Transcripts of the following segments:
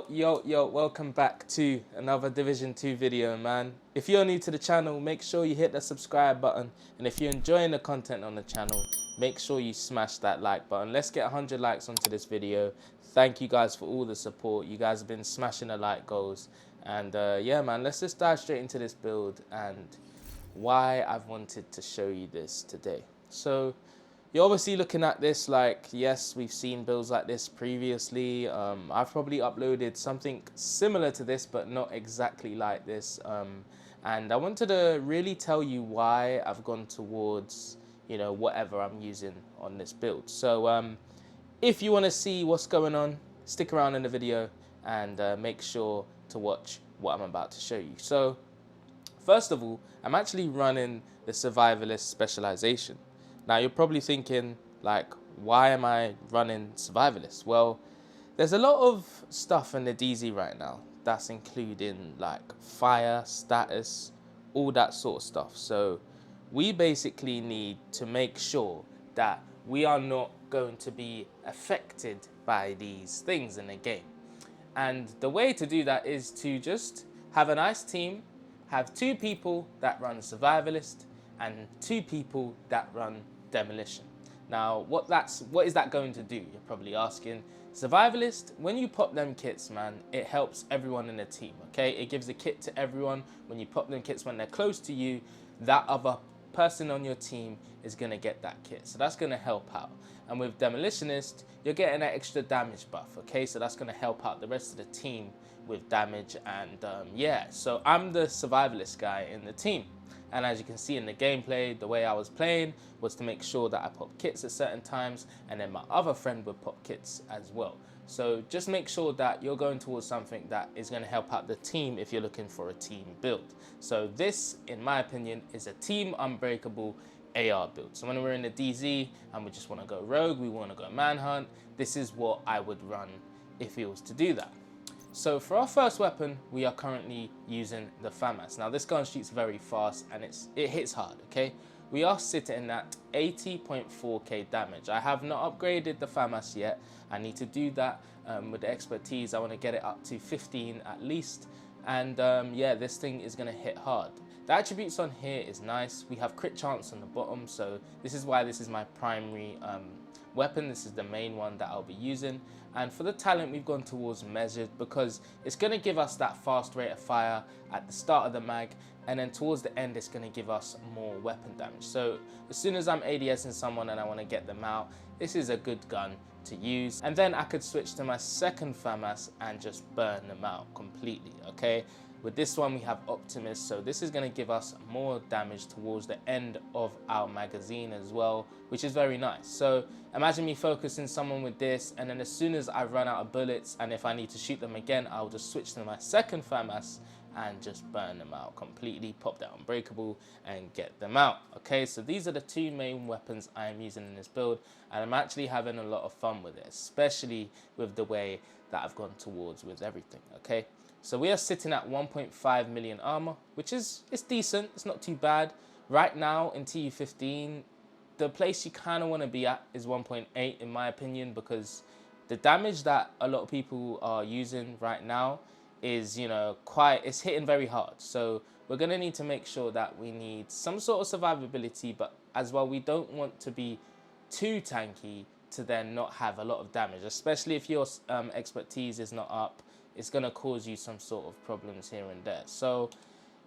Yo, welcome back to another Division 2 video, man. If you're new to the channel, make sure you hit the subscribe button. And if you're enjoying the content on the channel, make sure you smash that like button. Let's get 100 likes onto this video. Thank you guys for all the support. You guys have been smashing the like goals. And yeah, man, let's just dive straight into this build and why I've wanted to show you this today. So you're obviously looking at this like, yes, we've seen builds like this previously. I've probably uploaded something similar to this, but not exactly like this. And I wanted to really tell you why I've gone towards, you know, whatever I'm using on this build. So if you want to see what's going on, stick around in the video and make sure to watch what I'm about to show you. So first of all, I'm actually running the Survivalist Specialization. Now, you're probably thinking, like, why am I running Survivalist? Well, there's a lot of stuff in the DZ right now that's including, like, fire, status, all that sort of stuff. So we basically need to make sure that we are not going to be affected by these things in the game. And the way to do that is to just have a nice team, have 2 people that run Survivalist, and 2 people that run Demolition. Now, what is that going to do? You're probably asking. Survivalist, when you pop them kits, man, it helps everyone in the team, okay? It gives a kit to everyone. When you pop them kits when they're close to you, that other person on your team is going to get that kit. So that's going to help out. And with Demolitionist, you're getting that extra damage buff, okay? So that's going to help out the rest of the team with damage. And yeah, so I'm the Survivalist guy in the team. And as you can see in the gameplay, the way I was playing was to make sure that I pop kits at certain times, and then my other friend would pop kits as well. So just make sure that you're going towards something that is going to help out the team if you're looking for a team build. So this, in my opinion, is a Team Unbreakable AR build. So when we're in the DZ and we just want to go rogue, we want to go manhunt, this is what I would run if it was to do that. So for our first weapon, we are currently using the FAMAS. Now this gun shoots very fast and it hits hard, okay? We are sitting at 80.4k damage. I have not upgraded the FAMAS yet. I need to do that with the expertise. I want to get it up to 15 at least. And yeah, this thing is going to hit hard. The attributes on here is nice. We have crit chance on the bottom, so this is why this is my primary weapon. This is the main one that I'll be using. And for the talent, we've gone towards measured because it's going to give us that fast rate of fire at the start of the mag, and then towards the end it's going to give us more weapon damage. So as soon as I'm ADSing someone and I want to get them out, this is a good gun to use. And then I could switch to my second FAMAS and just burn them out completely, okay? With this one we have Optimist, so this is going to give us more damage towards the end of our magazine as well, which is very nice. So imagine me focusing someone with this, and then as soon as I run out of bullets and if I need to shoot them again, I'll just switch to my second FAMAS and just burn them out completely, pop that Unbreakable and get them out. Okay, so these are the 2 main weapons I am using in this build, and I'm actually having a lot of fun with it, especially with the way that I've gone towards with everything, okay? So we are sitting at 1.5 million armor, which is decent. It's not too bad. Right now in TU15, the place you kind of want to be at is 1.8 in my opinion, because the damage that a lot of people are using right now is, you know, it's hitting very hard. So we're going to need to make sure that we need some sort of survivability, but as well we don't want to be too tanky to then not have a lot of damage, especially if your expertise is not up. It's going to cause you some sort of problems here and there. So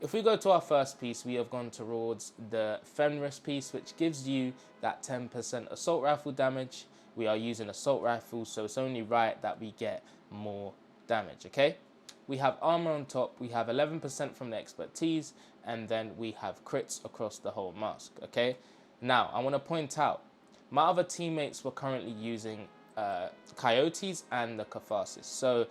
if we go to our first piece, we have gone towards the Fenris piece, which gives you that 10% assault rifle damage. We are using assault rifle, so it's only right that we get more damage, okay? We have armor on top, we have 11% from the expertise, and then we have crits across the whole mask, okay? Now, I want to point out, my other teammates were currently using Coyotes and the Catharsis. So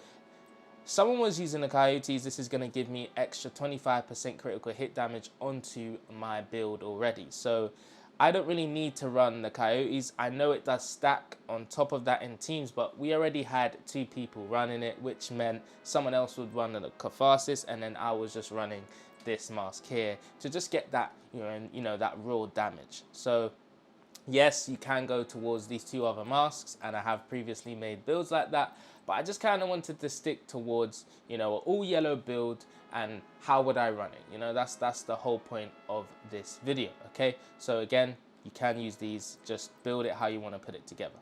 someone was using the Coyotes, this is going to give me extra 25% critical hit damage onto my build already. So I don't really need to run the Coyotes. I know it does stack on top of that in teams, but we already had 2 people running it, which meant someone else would run the Catharsis, and then I was just running this mask here to just get that, you know, that raw damage. So yes, you can go towards these 2 other masks, and I have previously made builds like that, but I just kind of wanted to stick towards, you know, an all yellow build and how would I run it. You know, that's the whole point of this video, okay? So again, you can use these, just build it how you want to put it together.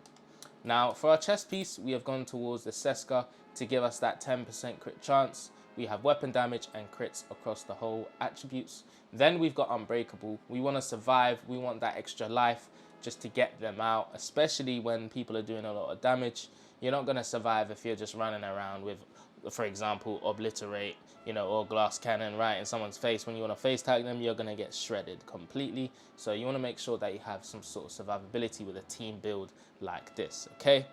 Now for our chest piece, we have gone towards the Seska to give us that 10% crit chance. We have weapon damage and crits across the whole attributes. Then we've got Unbreakable. We want to survive. We want that extra life just to get them out, especially when people are doing a lot of damage. You're not going to survive if you're just running around with, for example, Obliterate, you know, or Glass Cannon right in someone's face. When you want to face tag them, you're going to get shredded completely. So you want to make sure that you have some sort of survivability with a team build like this, okay?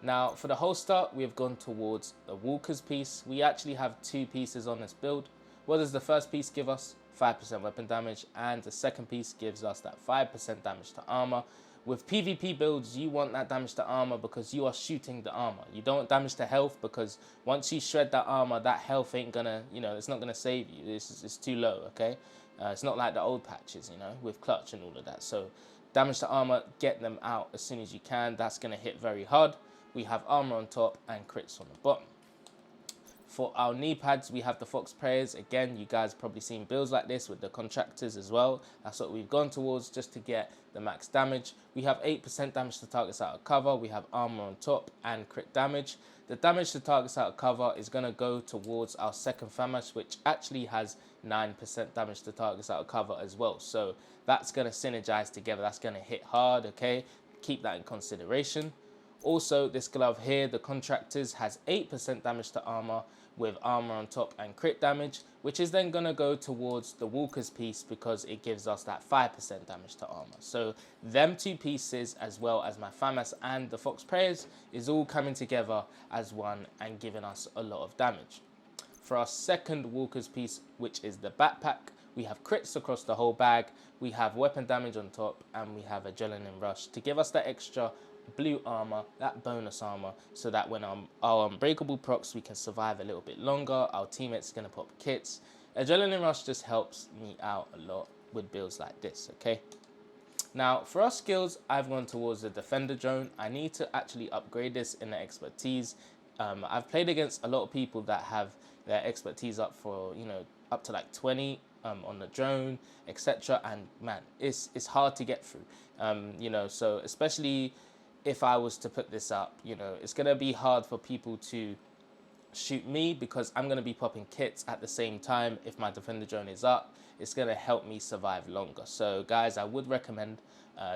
Now for the holster, we have gone towards the Walker's piece. We actually have two pieces on this build. What does the first piece give us? 5% weapon damage, and the second piece gives us that 5% damage to armor. With PvP builds, you want that damage to armor because you are shooting the armor. You don't want damage to health because once you shred that armor, that health ain't gonna, you know, it's not gonna save you. It's too low, okay? It's not like the old patches, you know, with clutch and all of that. So damage to armor, get them out as soon as you can. That's gonna hit very hard. We have armor on top and crits on the bottom. For our knee pads, we have the Fox Prayers. Again, you guys probably seen builds like this with the contractors as well. That's what we've gone towards just to get the max damage. We have 8% damage to targets out of cover. We have armor on top and crit damage. The damage to targets out of cover is going to go towards our second FAMAS, which actually has 9% damage to targets out of cover as well. So that's going to synergize together. That's going to hit hard, okay? Keep that in consideration. Also, this glove here, the Contractors, has 8% damage to armor with armor on top and crit damage, which is then going to go towards the Walker's piece because it gives us that 5% damage to armor. So them two pieces, as well as my FAMAS and the Fox Prayers, is all coming together as one and giving us a lot of damage. For our second Walker's piece, which is the backpack, we have crits across the whole bag, we have weapon damage on top, and we have Adrenaline Rush to give us that extra blue armor, that bonus armor, so that when our Unbreakable procs, we can survive a little bit longer. Our teammates are going to pop kits. Adrenaline Rush just helps me out a lot with builds like this, okay? Now, for our skills, I've gone towards the Defender Drone. I need to actually upgrade this in the expertise. I've played against a lot of people that have their expertise up for, you know, up to like 20 on the drone, etc. And man, it's hard to get through, you know, so especially if I was to put this up, you know, it's going to be hard for people to shoot me because I'm going to be popping kits at the same time. If my Defender Drone is up, it's going to help me survive longer. So guys, I would recommend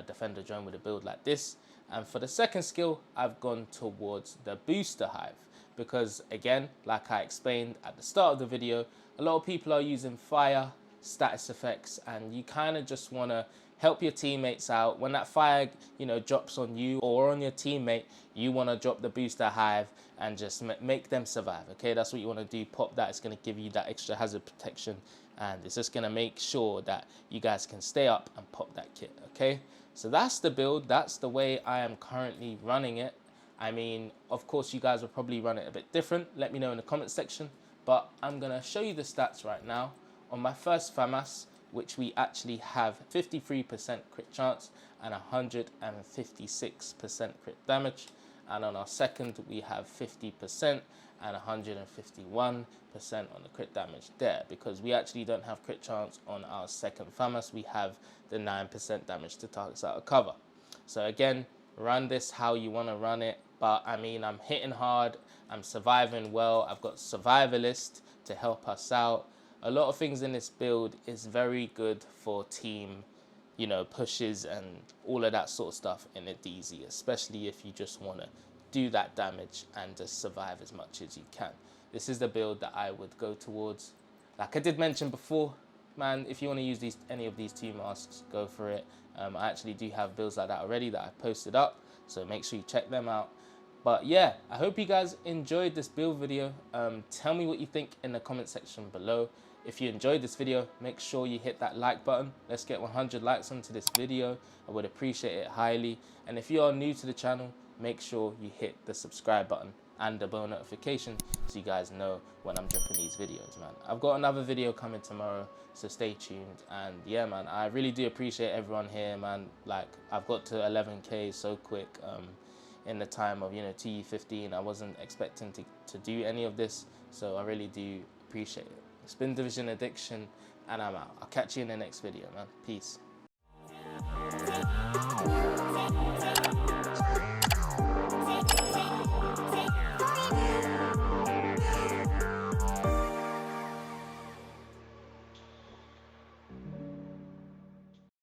Defender Drone with a build like this. And for the second skill, I've gone towards the Booster Hive because, again, like I explained at the start of the video, a lot of people are using fire status effects and you kind of just want to help your teammates out. When that fire, you know, drops on you or on your teammate, you want to drop the Booster Hive and just make them survive, okay? That's what you want to do. Pop that. It's going to give you that extra hazard protection, and it's just going to make sure that you guys can stay up and pop that kit, okay? So that's the build. That's the way I am currently running it. I mean, of course, you guys will probably run it a bit different. Let me know in the comment section. But I'm going to show you the stats right now. On my first FAMAS, which we actually have 53% crit chance and 156% crit damage. And on our second, we have 50% and 151% on the crit damage there, because we actually don't have crit chance on our second FAMAS. We have the 9% damage to targets out of cover. So again, run this how you want to run it. But I mean, I'm hitting hard, I'm surviving well. I've got Survivalist to help us out. A lot of things in this build is very good for team, you know, pushes and all of that sort of stuff in a DZ, especially if you just want to do that damage and just survive as much as you can. This is the build that I would go towards. Like I did mention before, man, if you want to use any of these two masks, go for it. I actually do have builds like that already that I posted up, so make sure you check them out. But yeah, I hope you guys enjoyed this build video. Tell me what you think in the comment section below. If you enjoyed this video, make sure you hit that like button. Let's get 100 likes onto this video. I would appreciate it highly. And if you are new to the channel, make sure you hit the subscribe button and the bell notification so you guys know when I'm dropping these videos, man. I've got another video coming tomorrow, so stay tuned. And yeah, man, I really do appreciate everyone here, man. Like, I've got to 11K so quick in the time of, you know, TU15. I wasn't expecting to do any of this, so I really do appreciate it. It's been Division Addiction, and I'm out. I'll catch you in the next video, man. Peace.